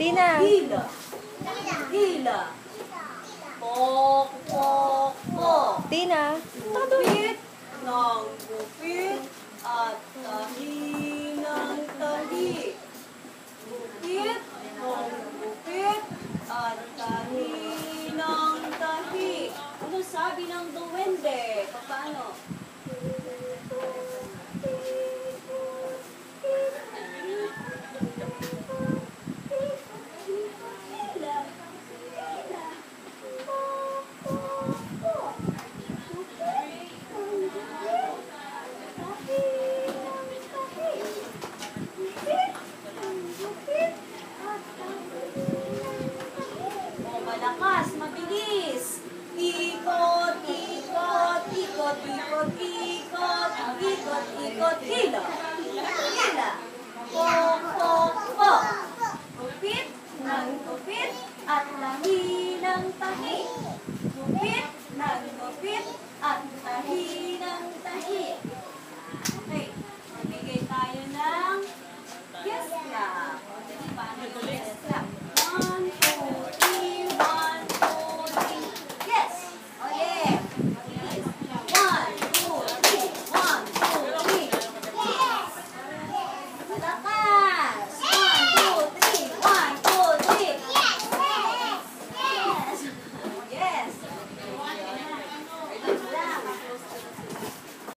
Tina. Hila. Hila. Pok, pok, pok. Tina. Gupit ng gupit at tahi ng tahi. Gupit ng gupit at tahi ng tahi. Ano sabi ng duwende? Paano? Malakas, mabilis. Ikot, ikot, ikot, ikot, ikot, ikot, ikot, hila. Hila. Pok, pok, pok. Gupit ng gupit at lahi ng tahi.